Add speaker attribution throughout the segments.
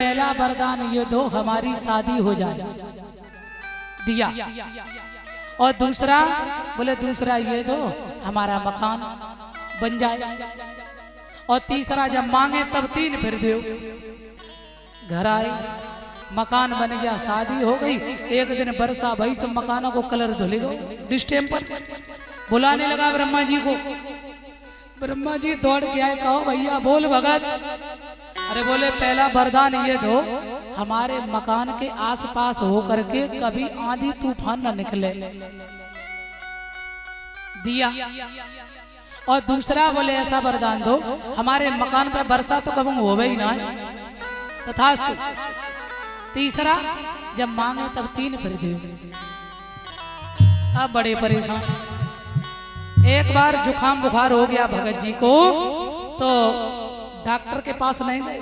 Speaker 1: पहला वरदान ये दो हमारी शादी हो जाए, दिया। और दूसरा बोले दूसरा ये दो हमारा मकान बन जाए। और तीसरा जब मांगे तब तीन फिर दो। घर आए, मकान बन गया, शादी हो गई। एक दिन बरसा भाई सब मकानों को कलर धुल गए डिस्टेम्पर। बुलाने लगा ब्रह्मा जी को। ब्रह्मा जी दौड़ के आए, कहो भैया बोल भगत। अरे बोले पहला वरदान ये दो हमारे मकान के आसपास होकर के कभी आंधी तूफान न निकले, दिया। और दूसरा बोले ऐसा वरदान दो हमारे मकान पर वर्षा तो कभी हो ही ना, तथास्तु। तीसरा जब मांगे तब तीन फिर दे। अब बड़े परेशान। एक बार जुकाम बुखार हो गया भगत जी को, तो डॉक्टर के पास नहीं गए।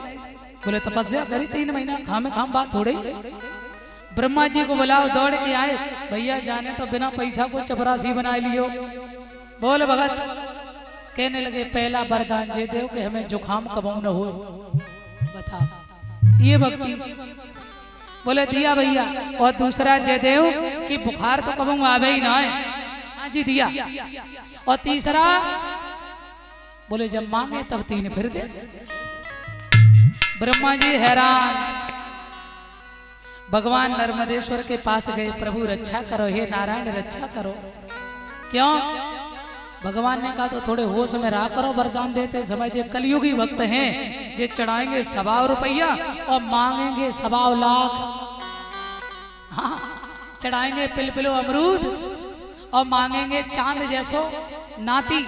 Speaker 1: बोले तपस्या करी 3 महीना, खामे खाम बात हो रही है। ब्रह्मा जी को बुलाओ, दौड़ के आए। भैया जाने तो बिना पैसा को चपरासी बना लियो। बोल भगत। कहने लगे पहला वरदान जे दो कि हमें जुकाम कबू न हो। बता ये भक्ति। बोले दिया भैया। और दूसरा जे देव कि बुखार तो कबू आवे ही ना है। हाँ जी दिया। और तीसरा बोले जब मांगे तब तीन फिर दे। ब्रह्मा जी हैरान। भगवान नर्मदेश्वर के पास गए, प्रभु रक्षा करो, हे नारायण रक्षा करो। क्यों? भगवान ने कहा तो थोड़े होश में रहा करो, वरदान देते समय जे कलयुगी भक्त हैं, जे चढ़ाएंगे 100 रुपया और मांगेंगे 100 लाख। हाँ, चढ़ाएंगे पिलपिलो अमरूद और मांगेंगे चांद जैसो नाती।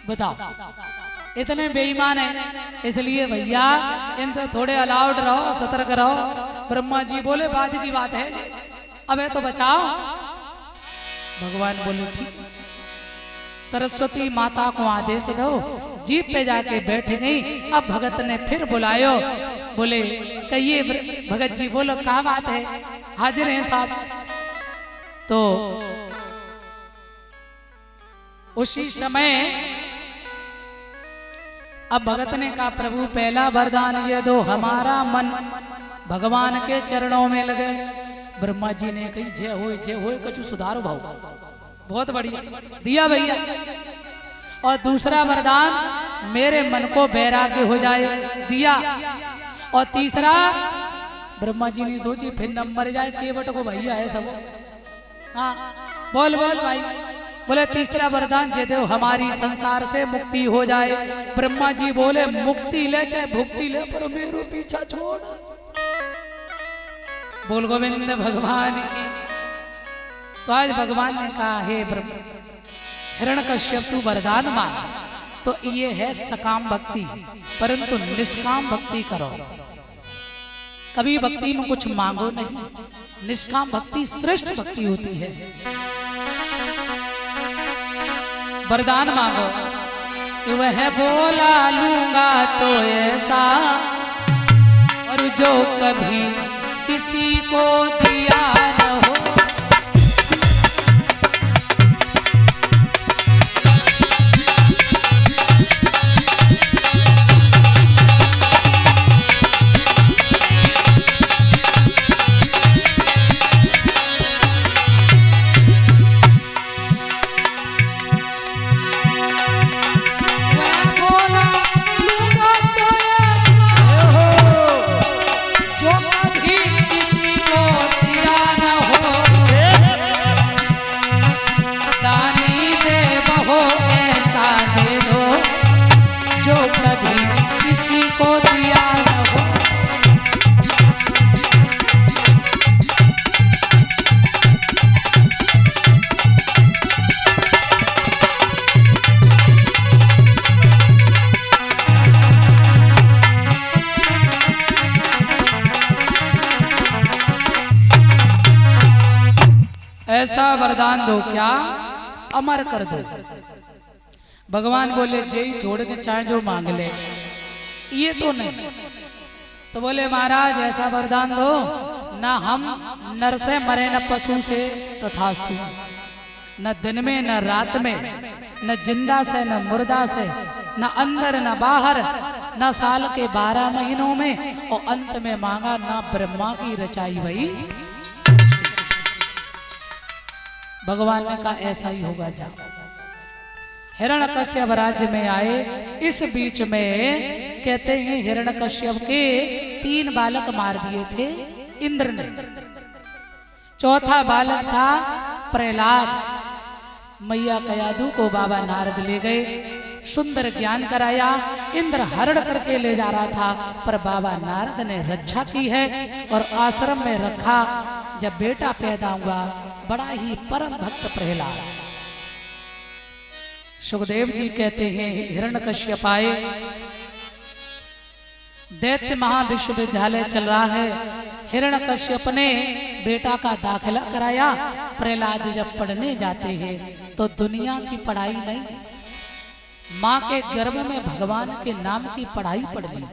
Speaker 1: बताओ इतने बेईमान है। इसलिए भैया इनसे थोड़े अलाउड रहो, सतर्क रहो। ब्रह्मा जी बोले बाद की बात है, अबे तो बचाओ। भगवान बोले ठीक। सरस्वती माता को आदेश दो, जीप पे जाके बैठ गई। अब भगत ने फिर बुलायो। बोले कहिए भगत जी, बोलो क्या बात है, हाजिर हैं साहब। तो उसी समय अब भगत ने कहा प्रभु पहला वरदान ये दो हमारा मन भगवान के चरणों में लगे। ब्रह्मा जी ने कही जय हो कछु सुधारो भाव। बहुत बढ़िया दिया भैया। और दूसरा वरदान मेरे मन को वैराग्य हो जाए, दिया। और तीसरा ब्रह्मा जी ने सोची फिर नंबर जाए केवट को भैया है सब। हाँ बोल बोल भाई। बोले तीसरा वरदान जे देव हमारी संसार से मुक्ति हो जाए। ब्रह्मा जी बोले मुक्ति ले चाहे भुक्ति ले, पर मेरो पीछा छोड़। बोल गोविंद भगवान की। तो आज भगवान ने कहा हे ब्रह्मा हिरण्यकश्यप तू वरदान मांग, तो ये है सकाम भक्ति, परंतु निष्काम भक्ति करो। कभी भक्ति में कुछ मांगो नहीं, निष्काम भक्ति श्रेष्ठ भक्ति होती है। वरदान मांगो कि वह बोला लूंगा तो ऐसा, और जो कभी किसी को दिया न हो। किसी को दिया न हो। ऐसा वरदान दो क्या अमर कर दो। भगवान बोले जय छोड़ के चाहे जो मांग ले, ये तो नहीं। तो बोले महाराज ऐसा वरदान दो ना हम नर से मरे न पशु से, तथास्तु। न दिन में न रात में, न जिंदा से न मुर्दा से, न अंदर न बाहर, न साल के 12 महीनों में, और अंत में मांगा ना ब्रह्मा की रचाई भई। भगवान ने कहा ऐसा ही होगा, जा। हिरण्यकश्यप राज्य में आए। इस बीच में कहते हैं हिरण्यकश्यप के 3 बालक मार दिए थे इंद्र ने। चौथा बालक था प्रहलाद। मैया कयादू को बाबा नारद ले गए, सुंदर ज्ञान कराया। इंद्र हरण करके ले जा रहा था, पर बाबा नारद ने रक्षा की है और आश्रम में रखा। जब बेटा पैदा हुआ, बड़ा ही परम भक्त प्रहलाद। सुखदेव जी कहते हैं हिरण्यकश्यप आए, दैत्य महाविश्वविद्यालय चल रहा है। हिरण्यकश्यप ने बेटा का दाखिला कराया। प्रहलाद जब पढ़ने जाते हैं तो दुनिया की पढ़ाई नहीं, माँ के गर्भ में भगवान के नाम की पढ़ाई पढ़ ली।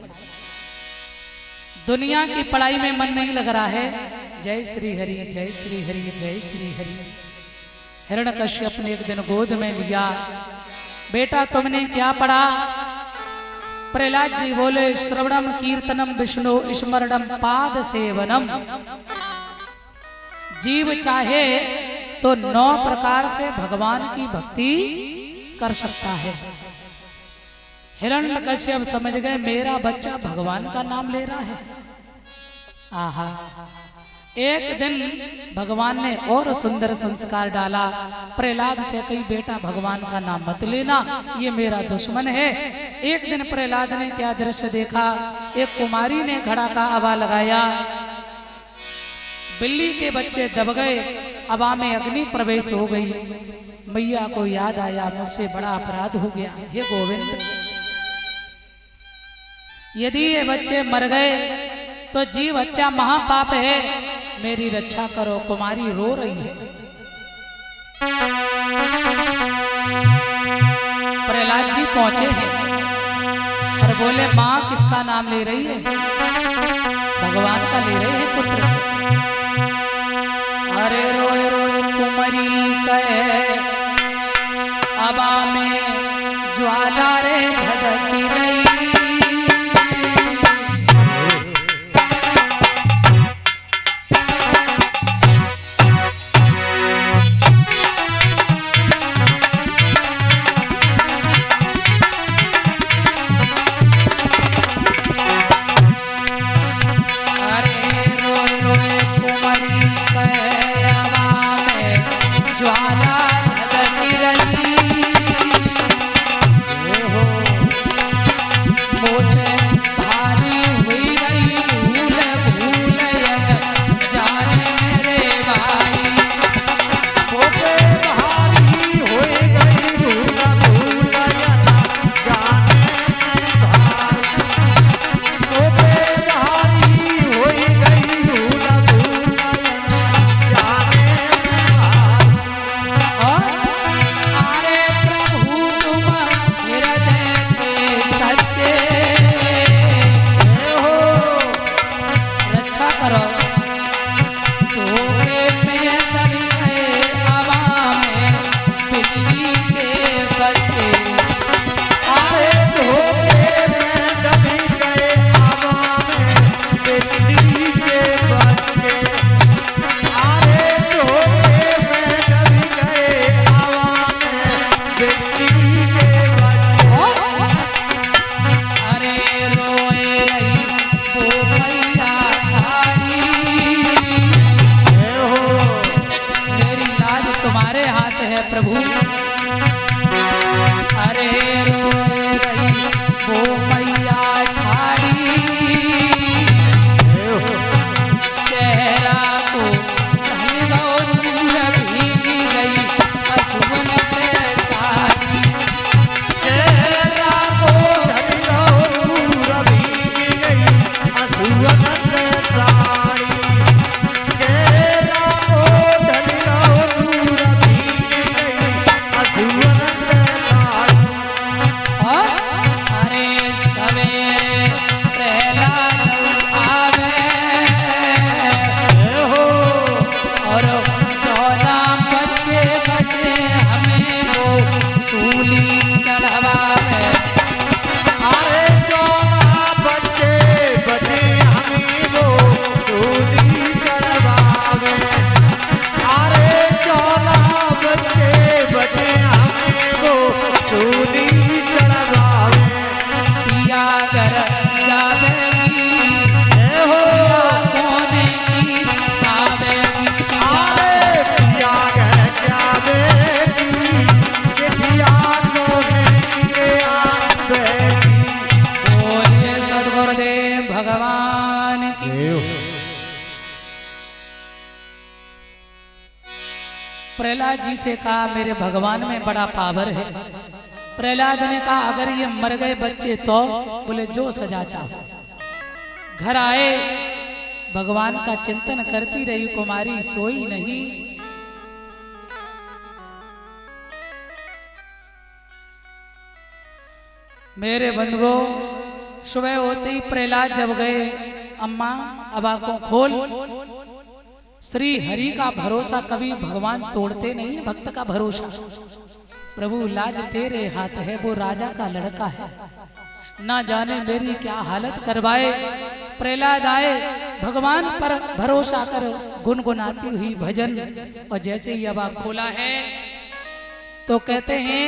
Speaker 1: दुनिया की पढ़ाई में मन नहीं लग रहा है। जय श्री हरि, जय श्री हरि, जय श्री हरि। हिरण्यकश्यप ने एक दिन गोद में लिया, बेटा तुमने क्या पढ़ा? प्रहलाद जी बोले, श्रवणम कीर्तनम विष्णु स्मरणम पाद सेवनम। जीव चाहे तो 9 प्रकार से भगवान की भक्ति कर सकता है। हिरण्यकश्यप समझ गए मेरा बच्चा भगवान का नाम ले रहा है। आहा, एक दिन भगवान ने और सुंदर संस्कार डाला। प्रहलाद से कही बेटा भगवान का नाम मत लेना, ये मेरा दुश्मन है। एक दिन प्रहलाद ने क्या दृश्य देखा, एक कुमारी ने घड़ा का आवा लगाया, बिल्ली के बच्चे दब गए, आवा में अग्नि प्रवेश हो गई। मैया को याद आया मुझसे बड़ा अपराध हो गया, हे गोविंद, यदि ये बच्चे मर गए तो जीव हत्या महापाप है, मेरी रक्षा करो। कुमारी रो रही है। प्रहलाद जी पहुंचे हैं और बोले माँ किसका नाम ले रही है? भगवान का ले रहे हैं पुत्र। अरे रोए रोए कुमारी कहे, आवा में ज्वाला रे धधकी रही। की। प्रहलाद जी से कहा मेरे भगवान में बड़ा पावर है। प्रहलाद ने कहा अगर ये मर गए बच्चे तो? बोले जो सजा चाहो। घर आए, भगवान का चिंतन करती रही कुमारी, सोई नहीं। मेरे बंधुओं, सुबह होते ही प्रहलाद जब गए, अम्मा अब आंखों खोल। श्री हरि का भरोसा कभी भगवान तोड़ते नहीं, भक्त का भरोसा। प्रभु लाज तेरे हाथ है, वो राजा का लड़का है, ना जाने मेरी क्या हालत करवाए। प्रहलाद आए, भगवान पर भरोसा कर गुनगुनाती हुई भजन, और जैसे ही अब खोला है तो कहते हैं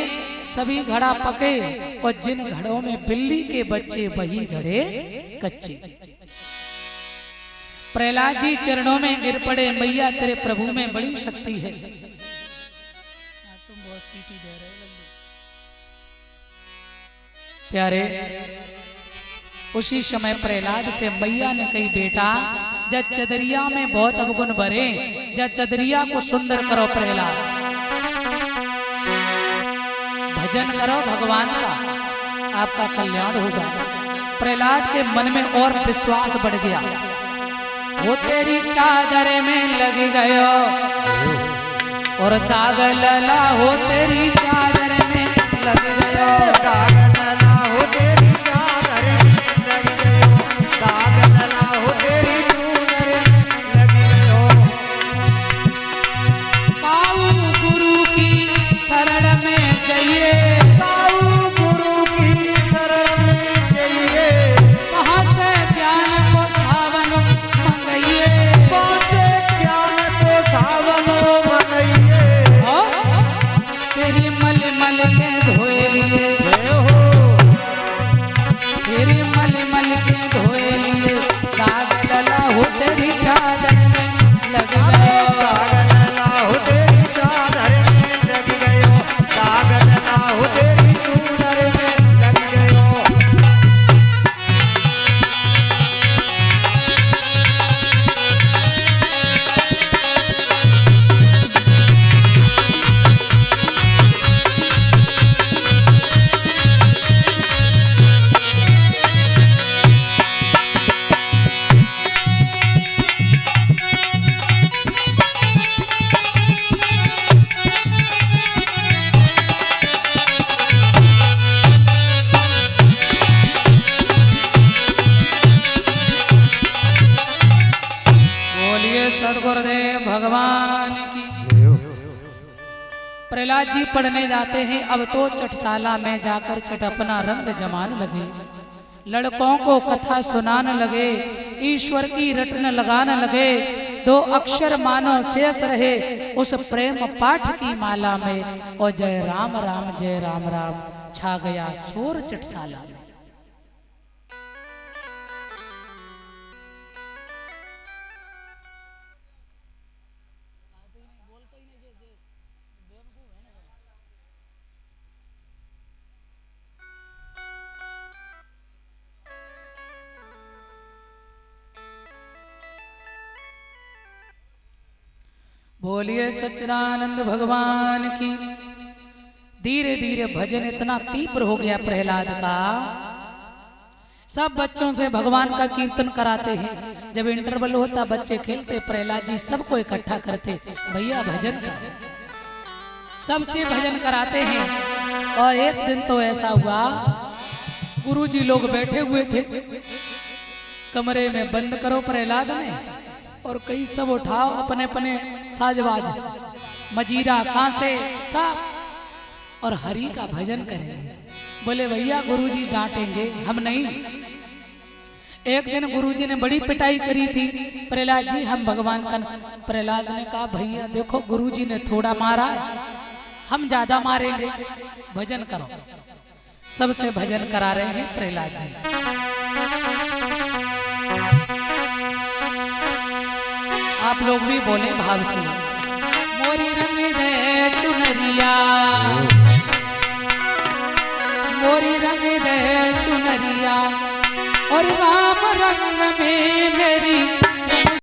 Speaker 1: सभी घड़ा पके, और जिन घड़ों में बिल्ली के बच्चे वही घड़े कच्चे। प्रहलाद जी चरणों में गिर पड़े, मैया तेरे प्रभु में बड़ी शक्ति है। तुम बहुत सीटी दे रहे प्यारे। उसी समय प्रहलाद से मैया ने कही बेटा जब चदरिया में बहुत अवगुण भरे, जब चदरिया को सुंदर करो प्रहलाद, भजन करो भगवान का, आपका कल्याण होगा। प्रहलाद के मन में और विश्वास बढ़ गया। वो तेरी चादर में लग गयो और दाग लला, हो तेरी चादर में लग गयो,
Speaker 2: दाग लला हो तेरी चादर में लग गयो, दाग लला हो तेरी चूनर में लग गयो।
Speaker 1: काऊ गुरु की शरण में जाइए,
Speaker 2: काऊ गुरु की शरण में जाइए,
Speaker 1: कहाँ से ज्ञान को सावन मंगाइए,
Speaker 2: कौन से ज्ञान को सावन मंगाइए।
Speaker 1: तेरी मल मल के धोए लिए, तेरी मल मल के धोए लिए, दाग लला हो तेरी चादर में लग गयो,
Speaker 2: दाग लला हो तेरी चादर में लग गयो, दाग लला हो तेरी चूनर में लग गयो।
Speaker 1: सदगुरुदेव भगवान की। प्रहलाद जी पढ़ने जाते हैं, अब तो चटशाला में जाकर चट अपना रंग जमान लगे, लड़कों को कथा सुनाने लगे, ईश्वर की रटन लगाने लगे। 2 अक्षर मानो शेष रहे उस प्रेम पाठ की माला में, और जय राम राम जय राम राम छा गया शोर चटशाला में। बोलिए सच्चिदानंद भगवान की। धीरे धीरे भजन इतना तीव्र हो गया प्रहलाद का, सब बच्चों से भगवान का कीर्तन कराते हैं। जब इंटरवल होता बच्चे खेलते, प्रहलाद जी सबको इकट्ठा करते, भैया भजन कर, सबसे भजन कराते हैं। और एक दिन तो ऐसा हुआ, गुरुजी लोग बैठे हुए थे, कमरे में बंद करो प्रहलाद ने, और कई सब उठाओ अपने अपने साजबाज, मजीरा कांसे सब, और हरि का भजन करेंगे। बोले भैया गुरुजी डांटेंगे, हम नहीं। एक दिन गुरुजी ने बड़ी पिटाई करी थी, प्रहलाद जी हम भगवान का। प्रहलाद ने कहा भैया देखो गुरुजी ने थोड़ा मारा, हम ज्यादा मारेंगे, भजन करो। सबसे भजन करा रहे हैं प्रहलाद जी। आप लोग भी बोले भाव से, मोरी रंग दे चुनरिया, मोरी रंग दे चुनरिया, और राम रंग में मेरी